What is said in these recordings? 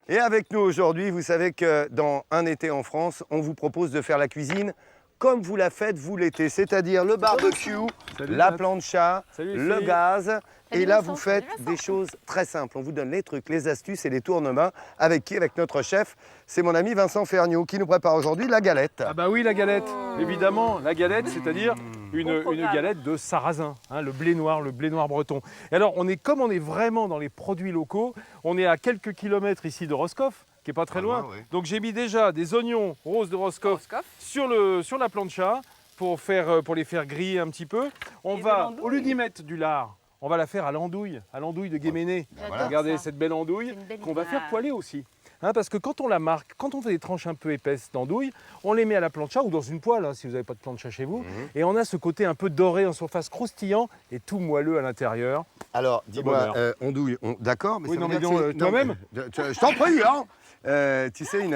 Et avec nous aujourd'hui, vous savez que dans Un été en France, on vous propose de faire la cuisine comme vous la faites vous l'été, c'est-à-dire le barbecue, la plancha, le gaz. Et là, vous faites des choses très simples. On vous donne les trucs, les astuces et les tournements. Avec qui? Avec notre chef. C'est mon ami Vincent Ferniaud qui nous prépare aujourd'hui la galette. Ah bah oui, la galette. Évidemment, la galette, c'est-à-dire une galette de sarrasin, hein, le blé noir breton. Et alors, on est vraiment dans les produits locaux. On est à quelques kilomètres ici de Roscoff, qui est pas très loin. Oui. Donc j'ai mis déjà des oignons roses de Roscoff sur la plancha pour les faire griller un petit peu. On va, au lieu d'y mettre du lard, on va la faire à l'andouille de Guéméné. Voilà. Regardez cette belle andouille qu'on va faire poêler aussi. Hein, parce que quand on la marque, quand on fait des tranches un peu épaisses d'andouille, on les met à la plancha ou dans une poêle, hein, si vous n'avez pas de plancha chez vous. Et on a ce côté un peu doré en surface, croustillant et tout moelleux à l'intérieur. Alors, dis-moi, andouille, d'accord, mais Oui, ça non, veut mais dire non, que c'est- toi-même Je t'en prie, hein. Tu sais,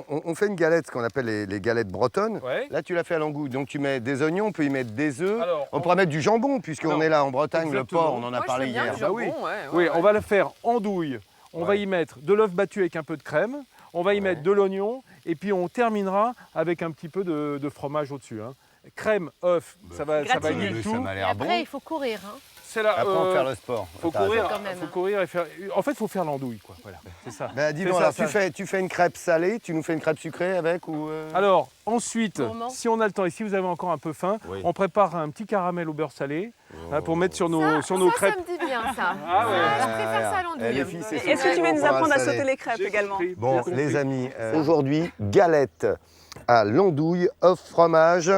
on fait une galette, ce qu'on appelle les galettes bretonnes. Ouais. Là, tu l'as fait à l'angouille. Donc, tu mets des oignons, on peut y mettre des œufs. Alors, on pourrait mettre du jambon, puisqu'on Alors, est là en Bretagne, exactement. le porc, on en a parlé hier. Bah oui. Oui, on va la faire andouille. On va y mettre de l'œuf battu avec un peu de crème. On va y mettre de l'oignon. Et puis, on terminera avec un petit peu de fromage au-dessus. Hein. Crème, œuf, ça va Gratiné. lier le tout. Ça m'a Et l'air bon. après, il faut courir. Hein. C'est là. Après, on va faire le sport. Faut T'as courir, raison. quand même, faut hein. courir et faire. En fait, il faut faire l'andouille, quoi. Voilà, c'est ça. Ben, dis-moi, C'est ça, alors, ça. tu fais une crêpe salée, tu nous fais une crêpe sucrée avec ou Alors, ensuite, Gourmand. si on a le temps et si vous avez encore un peu faim, Oui. on prépare un petit caramel au beurre salé hein, pour mettre sur nos crêpes. Ça me dit bien, ça. Ah ouais. Je préfère ça à l'andouille. les filles, c'est Est-ce que tu vas nous apprendre à sauter les crêpes J'ai également? compris, Bon, j'ai compris. les amis, aujourd'hui, galette à l'andouille, œuf, fromage,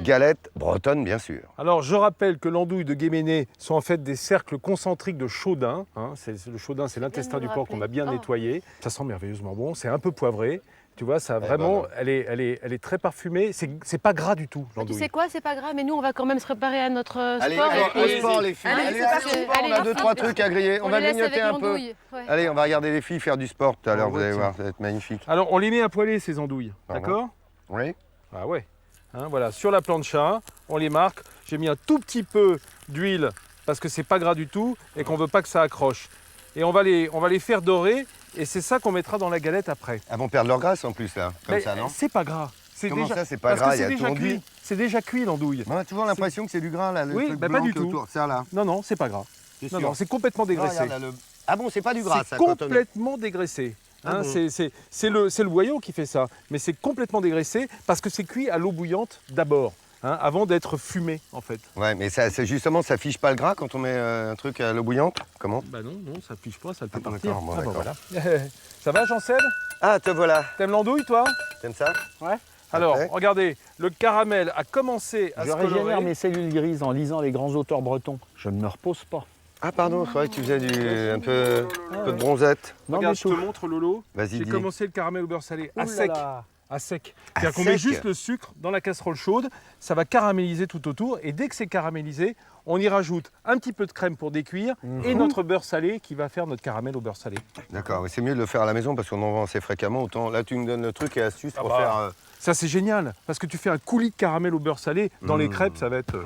galette bretonne, bien sûr. Alors, je rappelle que l'andouille de Guéméné sont en fait des cercles concentriques de chaudin. Hein. Le chaudin, c'est l'intestin du porc qu'on a bien nettoyé. Ça sent merveilleusement bon, c'est un peu poivré. Tu vois, ça vraiment, ben, elle est très parfumée. C'est pas gras du tout, Mais tu l'andouille. sais quoi, c'est pas grave, mais nous, on va quand même se préparer à notre Allez, sport. au sport, les filles. Allez, Allez, c'est au parti. sport, Allez, on a les deux, filles. trois trucs à griller. On va les laisse grignoter avec un peu. l'andouille. Ouais. Allez, on va regarder les filles faire du sport tout à l'heure, Ah vous ouais, allez tiens. voir, ça va être magnifique. Alors, on les met à poêler, ces andouilles. D'accord? Oui. Ah ouais. Hein, voilà, sur la plancha, on les marque. J'ai mis un tout petit peu d'huile parce que c'est pas gras du tout et qu'on veut pas que ça accroche. Et on va les faire dorer et c'est ça qu'on mettra dans la galette après. Elles vont perdre leur grâce en plus, là, comme Mais ça, non? c'est pas gras. C'est Comment déjà, ça, c'est pas parce gras, que il y a c'est tout déjà enduit. cuit. C'est déjà cuit l'andouille. On a toujours l'impression que c'est du gras, là, le Oui, truc bah, blanc pas du qui est tout. autour. Ça, là. Non, c'est pas gras. T'es Non, sûr? non, c'est complètement dégraissé. Ah, regarde, là, Ah bon, c'est pas du gras, C'est ça, quand on... complètement dégraissé. Ah Hein, bon. c'est le boyau qui fait ça, mais c'est complètement dégraissé parce que c'est cuit à l'eau bouillante d'abord, hein, avant d'être fumé en fait. Ouais, mais ça, c'est justement, ça fiche pas le gras quand on met un truc à l'eau bouillante? Comment? Bah non, ça fiche pas, ça peut Ah, partir. d'accord, bon, d'accord. voilà. Ça va Jean-Seb? Ah, te voilà. T'aimes l'andouille toi? T'aimes ça? Ouais. Alors, Parfait. regardez, le caramel a commencé à Je se colorer. régénère mes cellules grises en lisant les grands auteurs bretons. Je ne me repose pas. Ah, pardon, c'est vrai que tu faisais un peu de bronzette. Non, Regarde, mais je te tout. montre Lolo. Vas-y, J'ai dis. commencé le caramel au beurre salé à Ouh là sec. là. À sec. À C'est-à-dire qu'on met sec. juste le sucre dans la casserole chaude, ça va caraméliser tout autour et dès que c'est caramélisé, on y rajoute un petit peu de crème pour décuire et notre beurre salé qui va faire notre caramel au beurre salé. D'accord, mais c'est mieux de le faire à la maison parce qu'on en vend assez fréquemment. Autant là, tu me donnes le truc et astuce pour bah. faire. Ça c'est génial parce que tu fais un coulis de caramel au beurre salé dans les crêpes, ça va être.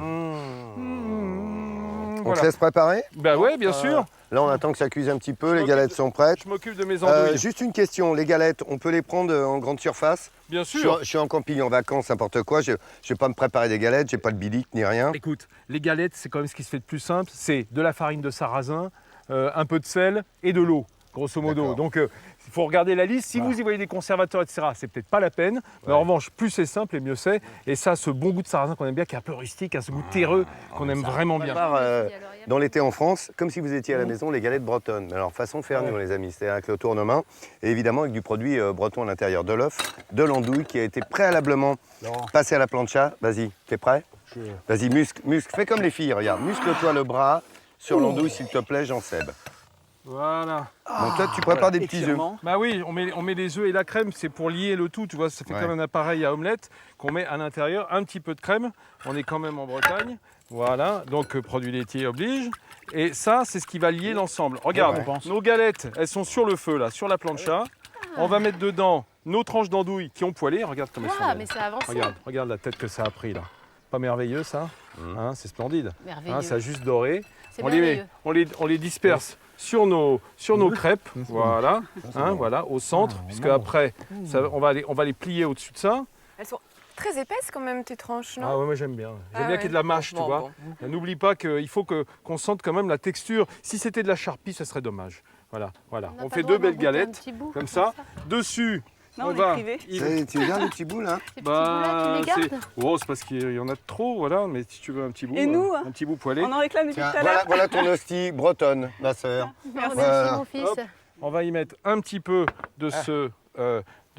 On Voilà. te laisse préparer? Bah ouais, bien sûr. Là, on attend que ça cuise un petit peu. Les m'occupe galettes de- sont prêtes. Je m'occupe de mes andouilles. Juste une question, les galettes, on peut les prendre en grande surface? Bien Je sûr. suis en camping, en vacances, n'importe quoi. Je ne vais pas me préparer des galettes, j'ai pas de bilic ni rien. Écoute, les galettes, c'est quand même ce qui se fait de plus simple. C'est de la farine de sarrasin, un peu de sel et de l'eau, grosso modo. D'accord. Donc, il faut regarder la liste. Si vous y voyez des conservateurs, etc., c'est peut-être pas la peine. Mais en revanche, plus c'est simple et mieux c'est. Et ça, ce bon goût de sarrasin qu'on aime bien, qui est un peu rustique, ce goût terreux qu'on aime vraiment bien. Prépare, dans l'été en France, comme si vous étiez à la maison, les galettes bretonnes. Mais alors, façon de faire, nous, les amis, c'est avec le tournement et évidemment avec du produit breton à l'intérieur. De l'œuf, de l'andouille qui a été préalablement passé à la plancha. Vas-y, t'es prêt? Vas-y, muscle. Fais comme les filles, regarde. Muscle-toi le bras sur l'andouille, s'il te plaît, Jean-Seb. Voilà. Donc toi, tu prépares des petits œufs. Étirement. Bah oui, on met les œufs et la crème, c'est pour lier le tout. Tu vois, ça fait Ouais. comme un appareil à omelette qu'on met à l'intérieur. Un petit peu de crème. On est quand même en Bretagne. Voilà, donc produit laitier oblige. Et ça, c'est ce qui va lier l'ensemble. Regarde, Ouais, on pense. nos galettes, elles sont sur le feu, là, sur la plancha. On va mettre dedans nos tranches d'andouille qui ont poêlé. Regarde comme elles sont Ah, belles. mais ça avance. Regarde la tête que ça a pris, là. Pas merveilleux, ça? Hein, c'est splendide. Merveilleux. Hein, ça a juste doré. C'est On les met, merveilleux. on les disperse sur nos crêpes, voilà, hein, voilà, au centre, puisque après, on va les plier au-dessus de ça. Elles sont très épaisses quand même, tes tranches, non? Ah ouais, moi j'aime bien. J'aime bien qu'il y ait de la mâche, tu vois. N'oublie pas qu'il faut qu'on sente quand même la texture. Si c'était de la charpie, ça serait dommage. Voilà, voilà. On fait 2 belles galettes, comme ça. Dessus, Non, on va... Tu regardes les petits bouts là? Ces petits bouts-là, tu les gardes? Oh, c'est parce qu'il y en a de trop, voilà. Mais si tu veux un petit bout, Et nous, un petit bout poêlé. On en réclame depuis tout à Voilà, l'heure. voilà ton hostie bretonne, ma sœur. Merci, Voilà. mon fils. Hop. On va y mettre un petit peu de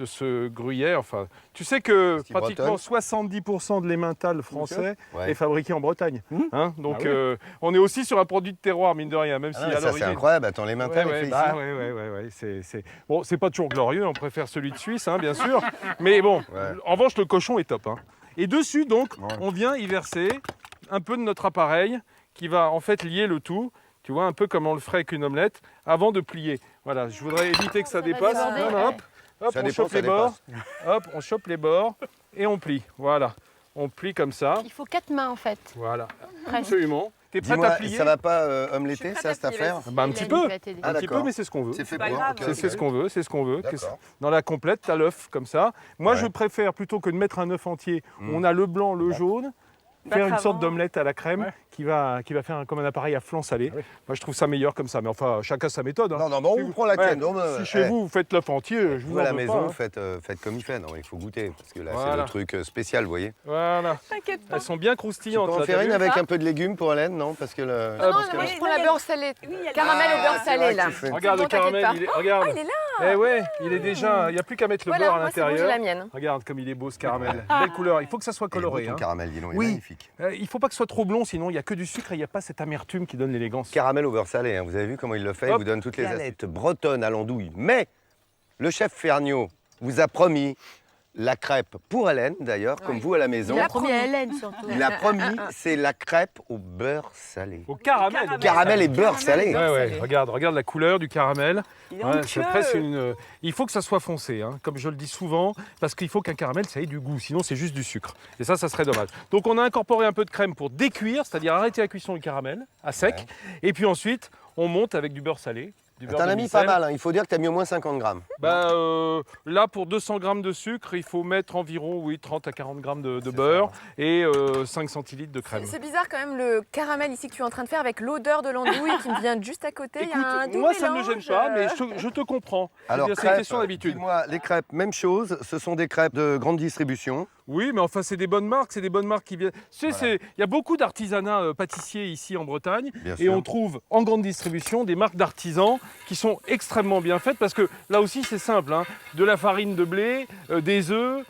ce gruyère. Enfin, tu sais que Petit pratiquement 70% de l'emmental français Ouais. est fabriqué en Bretagne. Hein, donc, Ah oui. on est aussi sur un produit de terroir, mine de rien, même si Ah, à ça c'est l'origine. incroyable, attends, les mentales, Ouais, il fait bah, ici. ouais. Bon, c'est pas toujours glorieux, on préfère celui de Suisse, hein, bien sûr. Mais bon, Ouais. en revanche, le cochon est top. Hein. Et dessus, donc, on vient y verser un peu de notre appareil qui va en fait lier le tout. Tu vois, un peu comme on le ferait avec une omelette, avant de plier. Voilà, je voudrais éviter que ça Ça va dépasse. déborder, Non, non, hop, hop, Ça on dépend, chope ça les bords. Hop, on chope les bords et on plie. Voilà, on plie comme ça. Il faut 4 mains en fait. Voilà, Presque. absolument. T'es prête à Dis-moi, plier? ça va pas omeletter, ça, cette affaire? Bah, un petit peu. Va t'aider. Ah, Un petit d'accord. peu, mais c'est ce qu'on veut. C'est fait pas pour. grave. ok, C'est ok. ce qu'on veut, c'est ce qu'on veut. D'accord. Dans la complète, tu as l'œuf comme ça. Moi, Ouais. je préfère, plutôt que de mettre un œuf entier, on a le blanc, le jaune, faire une Battre sorte avant. d'omelette à la crème qui va faire comme un appareil à flan salé. Moi, je trouve ça meilleur comme ça. Mais enfin, chacun sa méthode. Hein. Non, non, bon, Si on vous- prend la Ouais. tienne. Donc, Si chez vous, vous faites l'œuf entier, je vous vous à en la veux maison, pas, hein. faites comme il fait. Non, il faut goûter, parce que là, c'est Voilà. le truc spécial, vous voyez. Voilà. T'inquiète pas. Elles sont bien Tu peux croustillantes. en là, faire t'as une vu avec un peu de légumes pour Hélène, non? Parce que le... Non, parce que moi le- je prends la beurre salée. Oui, il y a Caramel au beurre c'est salé vrai que là. tu fais- Regarde Bon, le t'inquiète caramel, pas. regarde. Ah, il est là. Eh ouais, il est déjà. Il n'y a plus qu'à mettre le beurre Voilà, à moi c'est bon, j'ai l'intérieur. la mienne. Regarde comme il est beau ce caramel. Belle couleur. Il faut que ça soit Il est beau, coloré. ton hein. caramel, dis donc, il est Oui. magnifique. Il ne faut pas que ce soit trop blond, sinon il n'y a que du sucre et il n'y a pas cette amertume qui donne l'élégance. Caramel au beurre salé, hein. Vous avez vu comment il le fait? Il Hop, vous donne toutes les galette. assiettes bretonnes à l'andouille. Mais le chef Ferniaud vous a promis la crêpe pour Hélène, d'ailleurs, comme vous à la maison. Il a promis à Hélène surtout. Il a promis, c'est la crêpe au beurre salé. Au caramel. Caramel et beurre salé. Ouais, regarde la couleur du caramel. Il est Ouais, onctueux. c'est presque il faut que ça soit foncé, hein, comme je le dis souvent, parce qu'il faut qu'un caramel, ça ait du goût, sinon c'est juste du sucre. Et ça serait dommage. Donc on a incorporé un peu de crème pour décuire, c'est-à-dire arrêter la cuisson du caramel à sec. Et puis ensuite, on monte avec du beurre salé. Du beurre T'en de as mis micelle. pas mal, hein. Il faut dire que tu as mis au moins 50 grammes. Bah, là, pour 200 grammes de sucre, il faut mettre environ 30 à 40 grammes de beurre et 5 centilitres de crème. C'est bizarre quand même le caramel ici que tu es en train de faire avec l'odeur de l'andouille qui me vient juste à côté. Il y a un Écoute, doux moi ça ne me mélange. gêne pas, mais je te comprends. Alors, C'est une question d'habitude. dis-moi, les crêpes, même chose, ce sont des crêpes de grande distribution. Oui, mais enfin, c'est des bonnes marques qui viennent. Tu sais, il y a beaucoup d'artisanat pâtissier ici en Bretagne, Bien et sûr. on trouve en grande distribution des marques d'artisans qui sont extrêmement bien faites, parce que là aussi, c'est simple, hein, de la farine de blé, des œufs,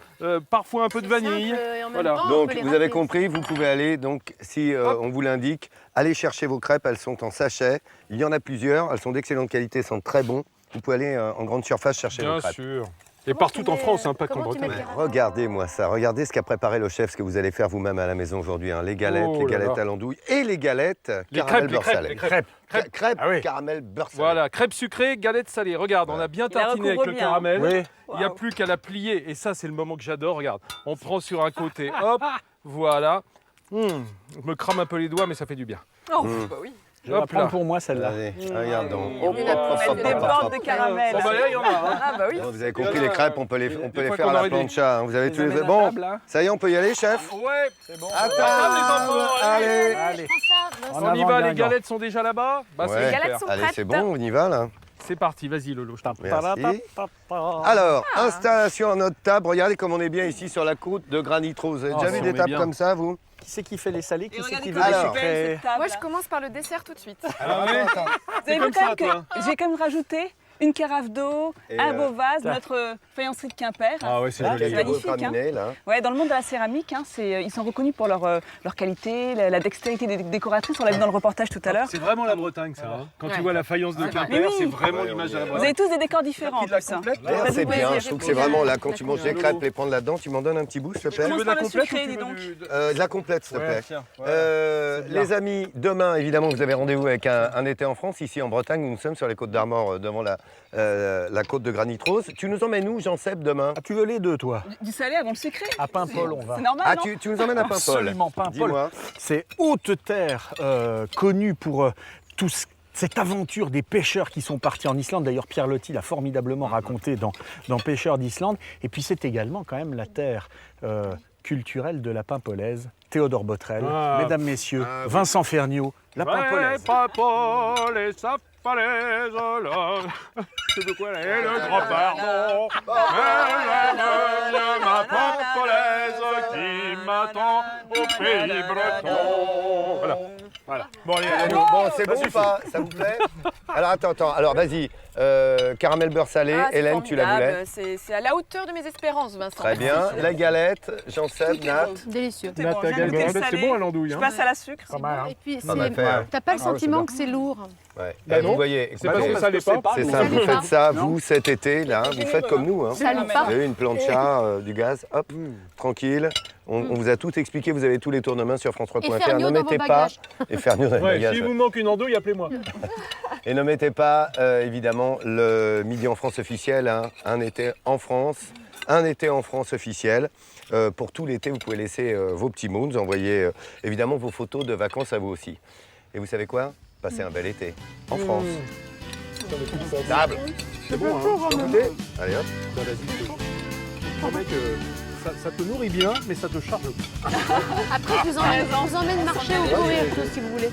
parfois un peu de vanille. Voilà. Donc, vous avez compris, vous pouvez aller, donc, si on vous l'indique, allez chercher vos crêpes, elles sont en sachet. Il y en a plusieurs, elles sont d'excellente qualité, sont très bons. Vous pouvez aller en grande surface chercher vos Bien crêpes. sûr. Et partout en France, hein, pas qu'en comment tu mets Bretagne. le Mais regardez-moi ça, regardez ce qu'a préparé le chef, ce que vous allez faire vous-même à la maison aujourd'hui. Hein. Les galettes, Oh les là galettes là. à l'andouille et les galettes Les caramel crêpes, beurre salé. les crêpes. Crêpes, Ah oui. caramel beurre salé. Voilà, crêpes sucrées, galettes salées. Regarde, on a bien Il la tartiné avec recouvre le bien. caramel. Oui. Il n'y a plus qu'à la plier. Et ça, c'est le moment que j'adore. Regarde, on prend sur un côté, hop, voilà. Je me crame un peu les doigts, mais ça fait du bien. Oh, bah oui. Je vais la Hop là. prendre pour moi celle-là. Allez, regarde donc. Il y en a Elle déborde de caramel. Oh, bah là, il y en a. Hein. Ah bah oui. Bon, vous avez compris, les crêpes, on peut les Des faire fois à qu'on la aurait dit. plancha. Hein. Vous avez tous amène les... à Bon, table, là. ça y est, on peut y aller, chef Ouais, c'est bon. À les table. enfants, Allez. Allez. Prends ça, En On y avant, va, les Guingamp. galettes sont déjà là-bas. Bah, Ouais. c'est Les super. galettes sont Allez, prêtes. c'est bon, on y va, là. C'est parti, vas-y Lolo, je t'en prie. Merci. Alors, installation à notre table. Regardez comme on est bien ici sur la côte de Granit Rose. Vous avez Oh, déjà ça, vu on des est tables bien. comme ça, vous Qui c'est qui fait les salés? Qui Et c'est regardez qui comme veut les Alors. elle est belle, sucrés? cette table. Moi je commence par le dessert tout de suite. Ah ouais. Attends. Vous avez vu comme quand ça, même toi. que j'ai quand même rajouté une carafe d'eau, Et, un beau vase, ça. notre faïencerie de Quimper. Ah ouais, c'est Ah, joli. c'est magnifique, Votre aminé, là. Ouais, dans le monde de la céramique, hein, ils sont reconnus pour leur qualité, la dextérité des décoratrices. On l'a vu dans le reportage tout à l'heure. C'est vraiment la Bretagne, ça. Hein. Quand tu Ouais. vois la faïence de Mais Quimper, oui. c'est vraiment Ouais, l'image de la ouais. Vous Bretagne. avez tous des décors différents en T'as pris de la plus. hein. complète, là D'ailleurs, Vas-y, c'est vas-y, bien. j'ai Je trouve que pris c'est vraiment là, la quand tu couleur. manges les crêpes, les prendre là-dedans, tu m'en donnes un petit bout, s'il te plaît Tu veux de la par le complète sucré, ou tu dis veux donc. De la complète, s'il te plaît. tiens. Euh, c'est bien. les amis, demain, évidemment, vous avez rendez-vous avec un été en France, ici en Bretagne. Nous sommes sur les côtes d'Armor, devant la côte de Granit Rose. Tu nous emmènes où, Jean-Seb, demain Ah, tu veux les deux, toi? Du salé avant le sucré. À Paimpol, on va. C'est normal, Ah, non tu nous emmènes à Paimpol. Absolument Paimpol. Dis-moi. C'est haute terre, connue pour tout ce cette aventure des pêcheurs qui sont partis en Islande. D'ailleurs, Pierre Loti l'a formidablement raconté dans Pêcheurs d'Islande. Et puis c'est également quand même la terre culturelle de la Pimpolaise. Théodore Botrel, mesdames, messieurs, Vincent Ferniaud, la Pimpolaise. Pimpolaise, sa falaise, là. C'est de quoi est le grand pardon. Elle aime ma Pimpolaise qui m'attend au pays breton. Voilà. Bon, allez, Bon, c'est bon ou pas? Ça vous plaît? Alors attends. Alors vas-y, caramel beurre salé. Ah, c'est Hélène, tu la voulais? formidable. C'est à la hauteur de mes espérances, Vincent. Très bien. La galette, Jean-Seb, Nat. Délicieux. C'est bon, je viens de goûter le c'est salé. bon à l'andouille. Je Hein. passe à la sucre. Et puis, Pas mal fait, hein. t'as pas le Ah ouais, sentiment c'est que c'est lourd. Ouais. Bah Vous non. voyez, C'est parce que ça l'est pas. c'est ça, vous faites ça, vous, cet été, là, vous faites comme nous. Hein. Ça non, lit mais pas. Vous avez une plancha, du gaz, hop, tranquille. On vous a tout expliqué, vous avez tous les tournements sur France3.fr. Et Ferniaud Ne dans vos mettez pas. bagages. Et Ferniaud dans les Ouais, bagages. s'il vous manque une andouille, appelez-moi. Et ne mettez pas, évidemment, le Midi en France officiel, hein, un été en France officiel. Pour tout l'été, vous pouvez laisser vos petits mots, nous envoyer évidemment vos photos de vacances à vous aussi. Et vous savez quoi? Passez un bel été en France. Table. C'est bon, hein. Écoutez, allez hop. Bah, vas-y, je promets que ça te nourrit bien, mais ça te charge pas. Après, je vous emmène marcher ou courir, si vous voulez.